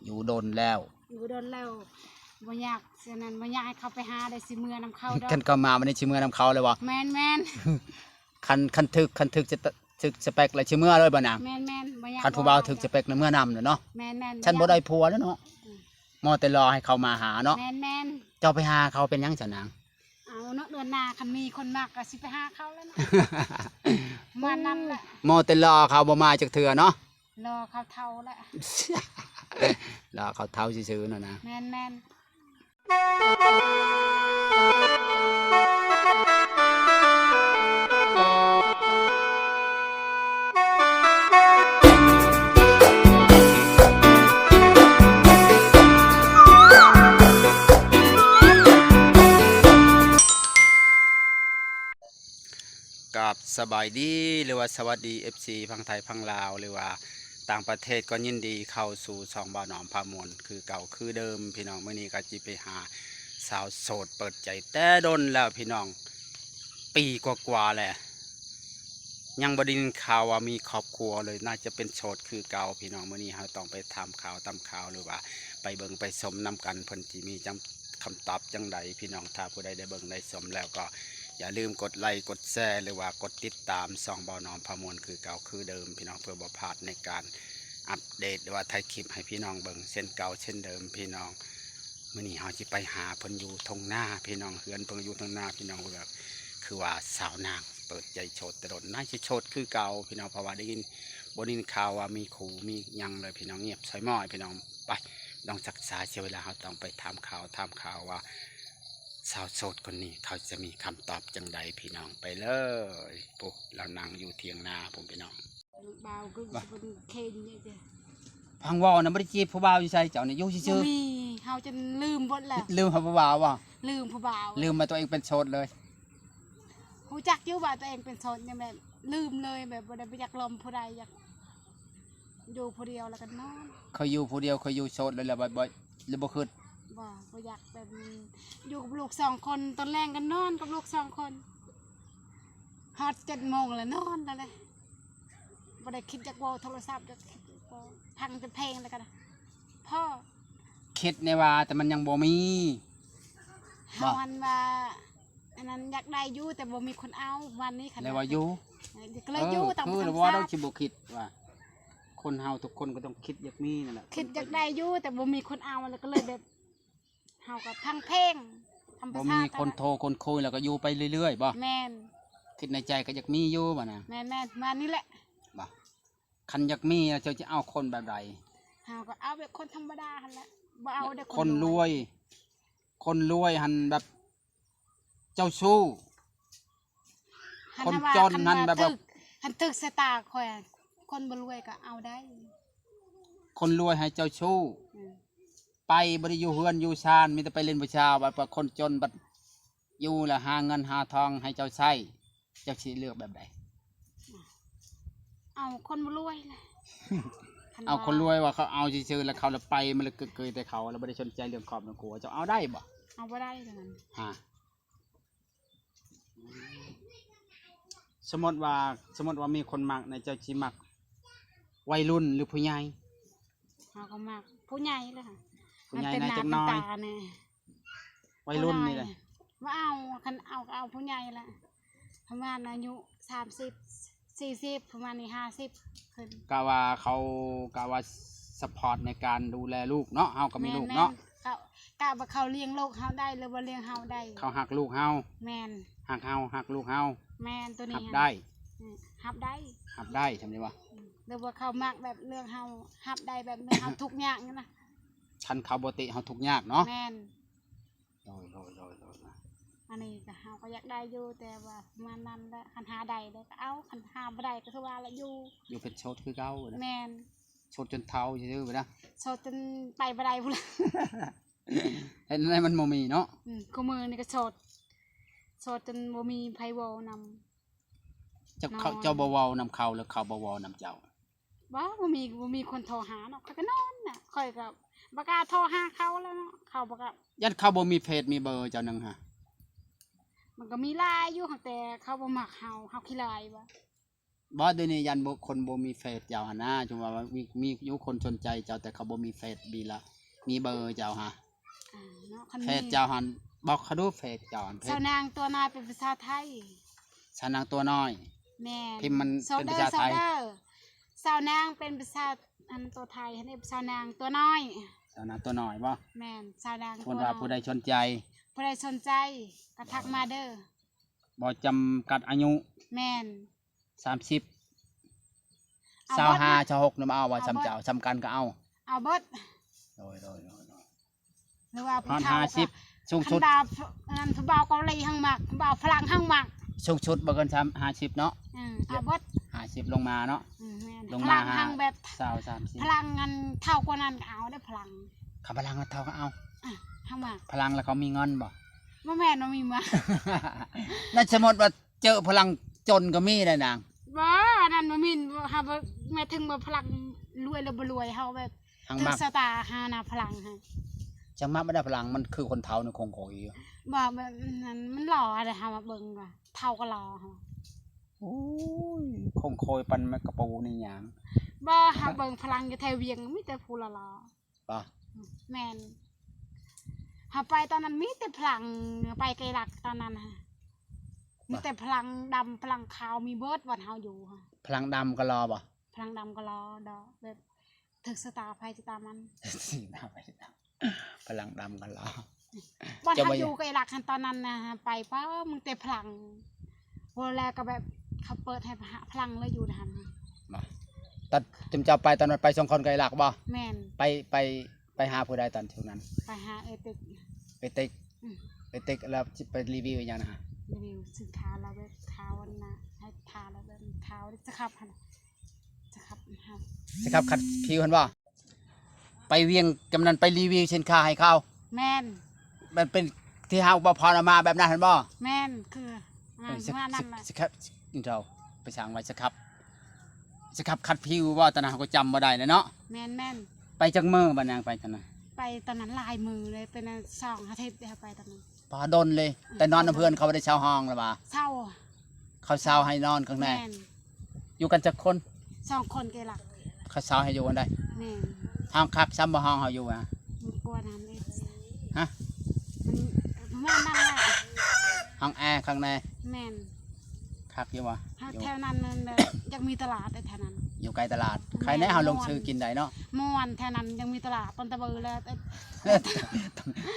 อยู่โดนแล้วอยู่โดนแล้วบ่อยากฉะนั้นบ่อยากให้เขาไปหาได้สิเมื่อนำเขาดอกคันเข้ามามันได้ชิเมื่อนำเขาเลยบ่แม่นคันถึกจะถึกสเปคแล้วชิเมื่อเลยบ่นางแม่นบ่อยากคันผู้บ่าวถึกสเปคในเมื่อนำเนาะแม่นฉันบ่ได้ผัวแล้วเนาะมอแต่รอให้เขามาหาเนาะแม่นเจ้าไปหาเขาเป็นหยังจ้ะนางเอาเนาะเดือนหน้าคันมีคนมากก็สิไปหาเขาแล้วเนาะมานั่นแหละมอแต่รอเขาบ่มาจักเทื่อเนาะรอเขาเท่าแหละรอเขาเท่าซื่อๆเนาะนะแม่นกับสบายดีหรือว่าสวัสดี FC พังไทยพังลาวหรือว่าต่างประเทศก็ยินดีเข้าสู่ช่องบ่าวหนอมพามวลคือเก่าคือเดิมพี่น้องมื้อนี้ก็จิไปหาสาวโสดเปิดใจแต่ดนแล้วพี่น้องปีกว่าๆแหละยังบ่ได้ยินข่าวว่ามีครอบครัวเลยน่าจะเป็นโสดคือเก่าพี่น้องมื้อนี้เราต้องไปทำข่าวตามข่าวหรือว่าไปเบิ่งไปชมนํกันเพิ่นสิมีคำตอบจังใดพี่น้องถ้าผู้ใดได้เบิ่งได้ชมแล้วก็อย่าลืมกดไลค์กดแชร์หรือว่ากดติดตามช่องบ่าวหนอมพามวลคือเก่าคือเดิมพี่น้องเพื่อบ่พลาดในการอัปเดตหรือว่าถ่ายคลิปให้พี่น้องเบิ่งเช่นเก่าเช่นเดิมพี่น้องมื้อนี้เฮาสิไปหาเพิ่นอยู่ทงหน้าพี่น้องเฮือนเพิ่นอยู่ทงหน้าพี่น้องแบบคือว่าสาวนางเปิดใจโชดตลอดน่าจะโชดคือเก่าพี่น้องเพราะว่าได้ยินบ่ได้ยินข่าวว่ามีขู่มีหยังเลยพี่น้องเงียบใส่หม้อยพี่น้องไปต้องศึกษาเสียเวลาเฮาต้องไปถามข่าวว่าสาวโสดคนนี้เขาจะมีคำตอบจังใดพี่น้องไปเลยปุ๊บเรานั่งอยู่เทียงนาผมพี่น้องบ่าวก็สิบ่เคนนี่จ้ะพังว่าวนะบ่ได้จีบผู้บ่าวอยู่ใส่เจ้านี่อยู่ซื่อๆมีเฮาจนลืมหมดแล้วลืมผู้บ่าวบ่ลืมผู้บ่าวลืมมาตัวเองเป็นโสดเลยฮู้จักอยู่ว่าตัวเองเป็นโสดยังแบบลืมเลยแบบบ่ได้ไปอยากลมผู้ใดอยากอยู่ผู้เดียวแล้วก็นอนเขาอยู่ผู้เดียวเขาอยู่โสดเลยแล้วบ่หรือบ่คิดบ่อยากแบบอยู่กับลูก2 คนตอนแรกกันนอนกับลูก2 คนฮอด7 โมงแล้วนอนแล้วเลยบ่ได้คิดจากว่าโทรศัพท์จะพังจะเพลงแล้วกันพ่อคิดในว่าแต่มันยังบ่มีเฮาอันว่าอันนั้นอยากได้อยู่แต่บ่มีคนเอาวันนี้ขนาดแล้วว่าอยู่ก็เลยอยู่ตามธรรมชาติว่าเราสิบ่คิดว่าคนเฮาทุกคนก็ต้องคิดอยากมีนั่นแหละคิดอยากได้อยู่แต่บ่มีคนเอาแล้วก็เลยแบบเฮาก็พังเพลงธรรมชาติบ่มีคนโทรคนคุยแล้วก็อยู่ไปเรื่อยๆบ่แม่นคิดในใจก็อยากมีอยู่บ่นะแม่นมานี่แหละบ่คันอยากมีแล้วเจ้าจะเอาคนแบบใดเฮาก็เอาแบบคนธรรมดาหั่นแหละบ่เอาได้คนรวยหั่นแบบเจ้าชู้คนจนหั่นแบบหันตึกสตาร์ข่อยคนบ่รวยก็เอาได้คนรวยให้เจ้าชู้ไปบ่ได้อยู่เฮือนอยู่ชานมีแต่ไปเล่นประชาบัดคนจนบัดอยู่แล้วหาเงินหาทองให้เจ้าใช้เจ้าสิเลือกแบบใดเอาคนบ่รวยแหละเอาคนรวยว่าเขาเอาซื่อๆแล้วเขาละไปมันเลยเกยแต่เขาแล้วบ่ได้สนใจเรื่องครอบครัวเจ้าเอาได้บ่เอาบ่ได้เท่านั้นฮะสมมติว่ามีคนมักในเจ้าสิมักวัยรุ่นหรือผู้ใหญ่เฮาก็มักผู้ใหญ่เลยค่ะผู้ใหญ่น่าจักน้อยวัยรุ่นนี่แหละว่าเอาคันเอาผู้ใหญ่ละประมาณอายุ30 40ประมาณนี้50ขึ้นกะว่าซัพพอร์ตในการดูแลลูกเนาะเฮาก็มีลูกเนาะกะว่าเขาเลี้ยงลูกเฮาได้หรือว่าเลี้ยงเฮาได้เขาหักลูกเฮาแม่นหักเฮาหักลูกเฮาแม่นตัวนี้หักได้หับได้ทำได้วะหรือว่าเขามักแบบเรื่องเฮาหับได้แบบเรื่องเฮาทุกอย่างนั่นนะคันเขาบ่ติเฮาทุกยากเนาะแม่นโดยอันนี้ก็เฮาก็อยากได้อยู่แต่ว่ามันนั้นแหละคันหาได้ก็เอาคันหาบ่ได้ก็คือว่าละอยู่เป็นโชดคือเก่านะแม่นโชดจนเฒ่าซื่อๆไปนะโชดจนไปบ่ได้พุ่นล่ะเห็นอะไรมันบ่มีเนาะคู่มือนี่ก็โชดจนบ่มีไผเว้านำเจ้าบ่เว้านำเขาหรือเขาบ่เว้านำเจ้าบ่มีคนโทรหาเนาะเขาก็นอนน่ะค่อยก็บ่กล้าโทรหาเขาแล้วเนาะเขาบ่กล้ายันเขาบ่มีเพจมีเบอร์เจ้านึงฮะ มันก็มีลายอยู่แต่เขาบ่มักเฮาขี้ลายบ่ บ่เดี๋ยวนี้ยันบ่คนบ่มีเฟซเจ้าหั่นนะจุว่ามีอยู่คนสนใจเจ้าแต่เขาบ่มีเฟซบีละมีเบอร์เจ้าฮะ เนาะคัน เฟ นี้ ซเจ้าหันบอกเขาดูเฟซเจ้าหันเพ สา จ วนางตัวนายเป็นภาษาไทย สาวนางตัวน้อย แม่น พิมพ์มัน โซ เป็น เดอ ภาษา ร์โซ ไทย เดอร์สาวนางเป็นภาษาอันตัวไทยอันนี้สาวนางตัวน้อย สาวนางตัวน้อยบ่ แม่นสาวนาง คน ตัว ว่า น้อย ผู้ใดสนใจ ผู้ใดสนใจก็ทักมาเด้อ บ่จำกัดอายุ แม่น 30 เอาเบิดนะ 25 26นำเอาว่า เอา จำ เบิด เจ้าจำกันก็เอา เอาเบิด โดย หรือว่า ฮอ ผู้ ด เฒ่าก็ 50สูง คั สุ น ด ดาวอันผู้บ่าวเกาหลีหั่งมักผู้บ่าวฝรั่งหั่งมัก สูงสุดบ่เกิน50เนาะ เอาเบิด 50ลงมาเนาะ แม่น ลง พ มา ลังหั่งแบบ 20 พลังอันเท่ากว่านั้นก็เอาได้อพลัง 30คำพลังเท่าก็เอา หั่งมัก พลังแล้วเขามีเงินบ่ บ่แม่นว่ามีมา นั่นสมมุติว่าเจอพลังจนก็มีได้นาง บ่อันนั้นบ่มีเฮาบ่แม่ถึงบ่พลังรวยแล้วบ่รวยเฮาแบบ หัง ถึ มั ง ก สตาร์หานาพลังให้ จังมักบ่ได้พลังมันคือคนเฒ่าในคงโขยอยู่ บ่แบบนั้นมันหล่ออะไรเฮามาเบิ่งว่าเท่าก็หล่อเฮา โอ้ยคงโคยปันแมกกะปูนี่หยัง บ่เฮาเบิ่งพลังอยู่แถวเวียงมีแต่ผู้หล่อ ป่ะ ๆแม่นเฮาไปตอนนั้นมีแต่พลังไปไกลหลักตอนนั้นฮะมีแต่พลังดำพลังขาวมีเบิดวันเฮาอยู่ค่ะ พลังดำก็รอบ่ พลังดำก็รอดอกแบบถึกสตาร์ไฟจะตามมัน สีดำไปดำพลังดำก็รอ วัน จะ เฮา ว่า อยู่ไกลหลักคันตอนนั้นนะฮะไปป้ามึงแต่พลังพอแรกก็แบบเขาเปิดให้พลังเลยอยู่ทัน บ่ตอนจำเจ้าไปตอนนั้นไป2คนไกลหลักบ่ แม่น ไปหาผู้ใดตอนช่วงนั้น ไปหาเอติก ไปติ๊ก อืม ไปติ๊กแล้วไปรีวิวอีหยังนะฮะ รีวิวสินค้าเราแบบเท้าวันนะให้ทาแล้วแบบเท้าจะขับหันจะขับหัน สิครับคัดผิวเพิ่นบ่ไปเวียงกำนันไปรีวิวสินค้าให้เขา แม่น มันเป็นที่เฮาบ่พรเอามาแบบนั้นเห็นบ่ แม่นคืออันนั้นว่านั่นแหละ สิครับนี่เราไปสั่งไว้สิครับคัดผิวบ่ตอนนั้นเขาก็จำบ่ได้เลยเนาะ แม่นแม่น ไปจักมื้อบัดนางไปจังนะ ไปตอนนั้นลายมือเลยเป็น2 อาทิตย์เดียวไปตอนนั้น พอดนเลย แต่นอนกับเพื่อนเขาไม่ได้เช่าห้องแล้วบ่า เศร้า เขาเช่าให้นอนข้างใน แม่น อยู่กันจักคน 2 คนเกหลัก เขาเช่าให้อยู่กันได้ แม่น ห้องคักซ้ำบ่ห้องเขาอยู่อ่ะ มันกลัวน้ำเลย ฮะ มันนั่นแหละ ห้องแอร์ข้างใน แม่น คักอยู่บ่อยู่ แถวนั้นนั่นยังมีตลาดแถวนั้น อยู่ใกล้ตลาดใครแน่เฮาลงชื่อกินได้เนาะ ม่วนแถวนั้นยังมีตลาดต้นตะเบือแล้ว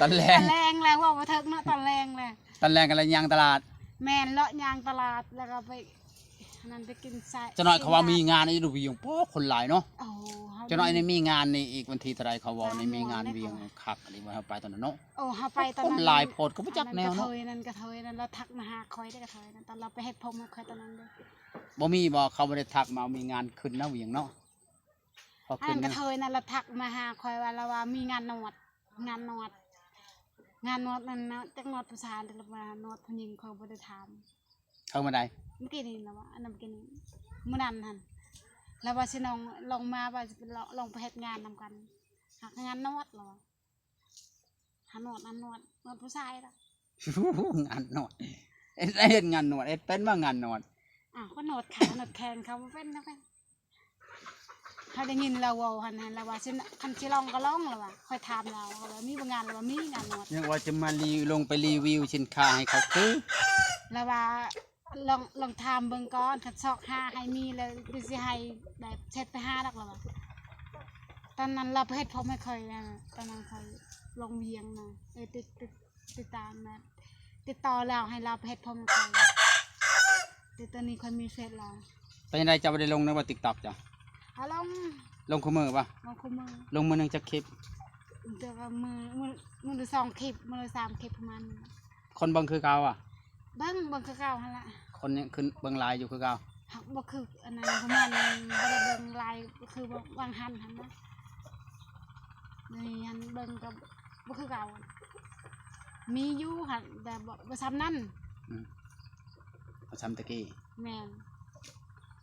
ตอนแร ต ง อนแรงแล้วว่าบ่เทิกเนาะตอนแรงเลย ตอนแรงกันเลยยังตลาด แม่นเลาะยางตลาดแล้วก็ไปนั่นไปกินไส้ จะน้อยเขาว่ามีงานนี่ดูเวียงโป๊คนหลายเนาะ โอ้เฮา จะน้อยนี่มีงานนี่อีกวันที่เท่าไรเขาว่านี่มีงานเวียงคักอะไรว่าเฮาไปตอนนั้นเนาะ โอ้เฮาไปตอนนั้น คนหลายโพดก็บ่จักแนวเนาะ กระเทยนั่นกระเทยนั่นแล้วทักมาหาคอยได้กระเทยนั่นตอนเราไปเฮ็ดผมให้คอยตอนนั้นเด้อ บ่มีบ่เขาบ่ได้ทักมามีงานขึ้นนะเวียงเนาะพอ อั ขึ้น นกระ นะ เทยนั่นเราทักมาหาคอยว่าเราว่ามีงานนวดงานนวดงานนวดนั่นนะจักนวดผู้ชายหรือว่านวดผู้หญิงเขาบ่ได้ถาม เข้ามาได้ เมื่อกี้นี่แล้วว่าอันนั้นเมื่อกี้นี่มื้อนั้นหั่นแล้วว่าสิน้องลงมาว่าสิไปลงไปเฮ็ดงานนำกันหักงานนวดเหรอหานวดนวดผู้ชายล่ะ งานนวดเฮ็ดงานนวดเฮ็ดเป็นว่างานนวด อ้าวก็นวดขานวดแขนเขาบ่เป็นนะเพิ่นเขาได้ยินเราเว้าหั่นแล้วว่าสิคันสิลองก็ลองแล้วว่าค่อยถามเราว่ามีบ่งานแล้วว่ามีงานนวด ยังว่าจะมาลงไปรีวิวสินค้าให้เขาคือ แล้วว่าลองถามเบิ่งก่อนคันซอกหาให้มีแล้วสิให้แบบเช็ดไปหาดอกแล้วว่าตอนนั้นเราไปเฮ็ดผมไม่เคยนะตอนนั้นเคยลงเวียงนะติดตามนะติดต่อแล้วให้เราไปเฮ็ดผมไม่เคยแต่ตอนนี้คนมีเฟซเรา เป็นยังไงจะบ่ได้ลงในว่า TikTok จ้ะ เอาลง ลงคู่มือป่ะ ลงคู่มือ ลงมือหนึงจักคลิป เดี๋ยวก็มือละ2 คลิปมือละ3 คลิปประมาณนี้ คนเบิ่งคือเก่าอ่ะ เบิ่งคือเก่าหั่นล่ะ คนนี้ขึ้นเบิ่งหลายอยู่คือเก่า หักบ่คืออันนั้นประมาณบ่ได้เบิ่งลายก็คือบ่วางหันหั่นนะนี่หันเบิ่งก็บ่คือเก่ามีอยู่หั่นแต่บ่ซ้ำนั่น เอาซ้ำตะกี้ แม่น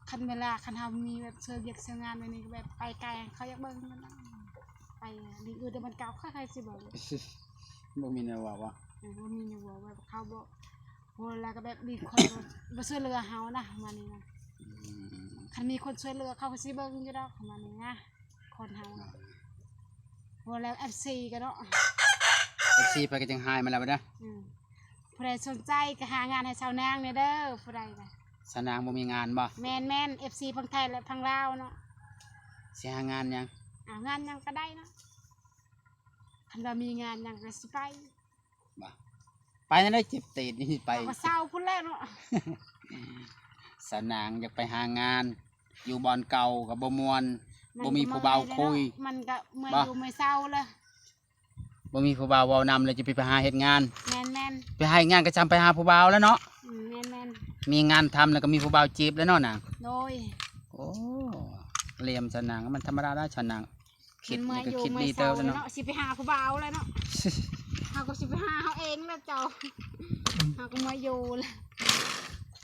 คันเวลาคันเฮามีแบบเสื้อเวียกเสื้องานไว้นี่ก็แบบไปไกลเขาอยากเบิ่งมันนะไปดีอื่นแต่มันเก่าใครๆสิเบิ่ง บ่มีแนวว่า บ่มีอยู่ว่าแบบเขาบ่โหแล้วก็แบบมีคนบ่ช่วยเหลือเฮานะมานี่นะ อืม คันมีคนช่วยเหลือเขาก็สิเบิ่งอยู่ดอกประมาณนี้นะคนเฮาเนาะบ่แล้ว FC กันเนาะ FC ไปก็จังหายมาแล้วบ่นะ ผู้ใดสนใจก็หางานให้ชาวนางเนี่ยเด้อผู้ใดนะ สนางบ่มีงานบ่ แมน FC พังไทยและพังลาวเนาะ สิหางานหยัง งานหยังก็ได้เนาะคันว่ามีงานหยังก็สิไป บ่ไปนั่นได้เจ็บตีนนี่ไป เอาก็เศร้าพุ่นแล้วเนาะ สนางอยากไปหางาน อยู่บ่อนเก่าก็บ่ม่วนบ่มีผู้บ่าวคุย มันก็เมื่อย บ่ อยู่เมื่อยเศร้าเลย บ่มีผู้บ่าวเว้านำเลยจะไปหาเฮ็ดงาน แมน ไปหาเฮ็ดงานก็จำไปหาผู้บ่าวแล้วเนาะ แมน มีงานทำแล้วก็มีผู้บ่าวจีบแล้วเนาะนาง โดย โอ้เหลี่ยมสนางมันธรรมดาแล้วสนางคิด เมื่อ นี่ ย ก็ อยู่ คิด เมื่อ ดี ยเศ เติ ร้า บแล้ว เลย เนาะ เนาะสิไปหาผู้บ่าวเลยเนาะเฮาก็สิไปหาเฮาเองแล้วเจ้าเฮาก็เมื่อยอยู่เลย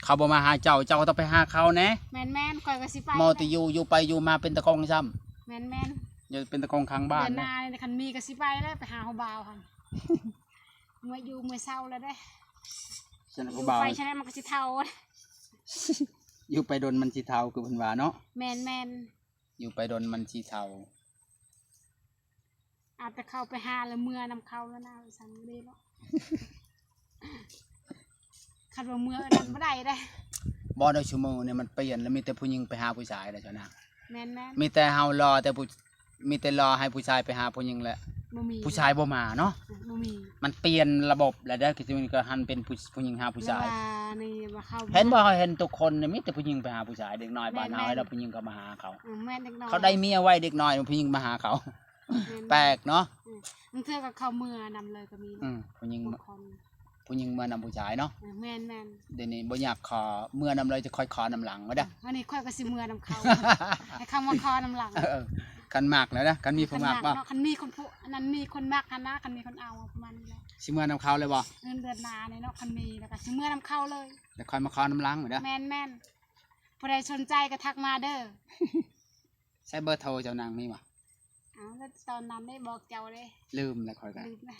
เขาบ่มาหาเจ้าเจ้าก็ต้องไปหาเขาแหน่ แมนข่อยก็สิไป มอติอยู่ไปอยู่มาเป็นตะกองซ้ำ แมน อย่าเป็นตะกองข้างบ้าน เดือนห นะ น้าเนี่ยคันมีก็สิไปแล้วไปหาผู้บ่าวค่ะ เมื่ออยู่เมื่อเศร้าแล้วได้ ฉัน อ ผู้ ยู่ บ่าว ไปใช่ไหมมันก็สิเท่า อยู่ไปดนมันสิเทาคือเพิ่นว่าเนาะ แมน อยู่ไปดนมันสิเทา อาจจะเข้าไปหาแล้วเมื่อนำเข้าแล้วนะสันดีเนาะ คันว่าเมื่อนั้นไม่ได้ได้ บ่ได้ชั่วโมงเนี่ยมันเปลี่ยนแล้วมีแต่ผู้หญิงไปหาผู้ชายแล้วเจ้านะ แมน มีแต่เฮารอแต่ผู้มีแต่รอให้ผู้ชายไปหาผู้หญิงแหละ บ่มี ผู้ชายบ่มาเนาะ บ่มี มันเปลี่ยนระบบแล้วเด้อคือมันก็หันเป็นผู้หญิงหาผู้ชาย แล้วว่านี่ว่าเข้า เห็นบ่เห็นทุกคนเนี่ยมีแต่ผู้หญิงไปหาผู้ชายเด็กน้อยบ้านเฮาแล้วผู้หญิงก็มาหาเขา แม่นเด็กน้อย เขาได้เมียไว้เด็กน้อยผู้หญิงมาหาเขา แปลกเนาะ บางเทื่อก็เข้าเมื่อนำเลยก็มี ผู้หญิง บางคน ผู้หญิงเมื่อนำผู้ชายเนาะ แม่น เดี๋ยวนี้บ่อยากขอเมื่อนำเลยจะคอยขอนำหลังมาเด้อ อันนี้ค่อยก็สิเมื่อนำเขา ให้คำว่าคอนำหลัง กันมากแล้วนะกันมีผู้มากบ่ เนาะคันมีคนผู้อันนั้นมีคนมากคันนะคันมีคนเอาประมาณนี้แหละ สิเมื่อนำเขาเลยบ่ เงินเดือนนาเนี่ยเนาะคันมีแล้วก็สิเมื่อนำเข้าเลย แล้วคอยมาขอนำหลังมาเด้อ แม่นผู้ใดสนใจก็ทักมาเด้อ ใช้เบอร์โทรเจ้านางมีบ่ เอาแล้วตอนนั้นได้บอกเจ้าเลย ลืมแล้วคอยกัน ลืมนะ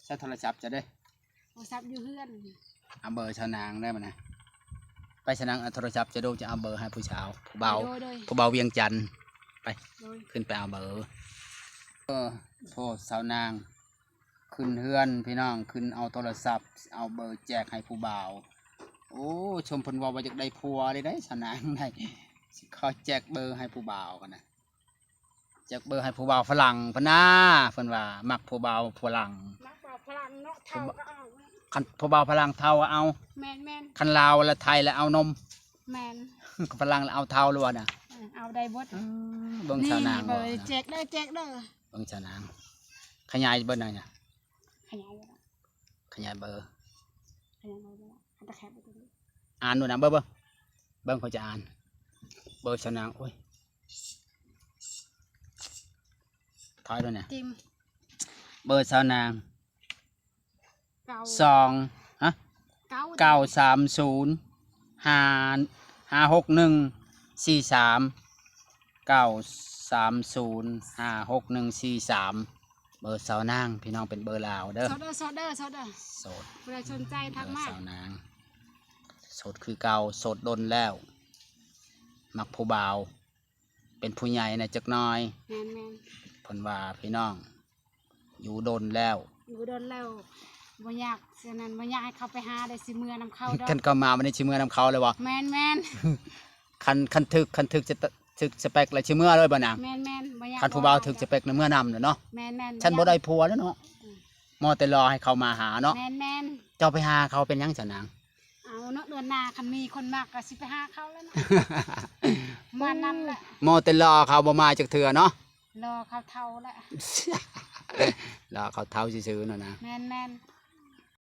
ใช้โทรศัพท์จะได้ โทรศัพท์อยู่เพื่อน เอาเบอร์ชาวนางได้บ่นะไปชาวนางเอาโทรศัพท์จะดูจะเอาเบอร์ให้ผู้สาวผู้เบา โดย ผู้เบาเวียงจันทน์ไป โดย ขึ้นไปเอาเบอร์โทรสาวนางขึ้นเฮือนพี่น้องขึ้นเอาโทรศัพท์เอาเบอร์แจกให้ผู้บ่าวโอ้ชมเพิ่นว่าว่าจะได้ผัวเลยได้สาวนางได้สิขอแจกเบอร์ให้ผู้บ่าวกันนะแจกเบอร์ให้ผู้บ่าวฝรั่งพะนาเพิ่นว่ามักผู้บ่าวฝรั่ง นักเป่าพลังเนาะเท่าก็เอา คันผู้บ่าวฝรั่งเท่าเอา แม่น คันลาวและไทยแล้วเอานม แม่น ฝรั่งแล้วเอาเท่าหรือว่าน่ะ เอาได้เบด เบิ่ง นี่ สาวนาง เบ บ่ อร์แจกเด้อ เบิ่งสาวนางขยายเบอร์หน่อยน่ะ ขยายเด้อ ขยายเบอร์ ขยายเด้อเอาตะแคบไปตรงนี้ อ่านดูนะเบิ้งเขาจะอ่านเบอร์ชนางโอ้ยถอยด้วยเนี่ย จิ้ม เบอร์ชาวนาง เก่า 2 930 56143 930 56143เบอร์ชาวนางพี่น้องเป็นเบอร์ลาวเด้อ โซเดอร์โสด ผู้ใดสนใจ เบ ทั อก ร์ มา ชาวนางโสดคือเก่าโสดดนแล้วมักผู้บ่าวเป็นผู้ใหญ่นะจักหน้อย แม่น เพิ่นว่าพี่น้องอยู่ดนแล้ว อยู่โดนแล้วบ่อยากฉะนั้นบ่อยากให้เขาไปหาได้สิเมื่อนำเข้าดอก กันก็มาวันนี้ชิเมื่อนำเขาเลยบ่ แม่น คันถึกจะถึกสเปคแล้วชิเมื่อเลยบ่นาง แม่นบ่อยาก คันผู้บ่าวถึกสเปคในเมื่อนำเนาะ แม่น ฉันบ่ได้ผัวแล้วเนาะมอแต่รอให้เขามาหาเนาะ แม่น เจ้าไปหาเขาเป็นหยังจ้ะนาง เอาเนาะเดือนหน้าคันมีคนมากก็สิไปหาเขาแล้วเนาะมานั่นแหละ มอแต่รอเขาบ่มาจักเทื่อเนาะ รอเขาเท่าแล้ว รอเขาเท่าซื่อๆเนาะนะ แม่น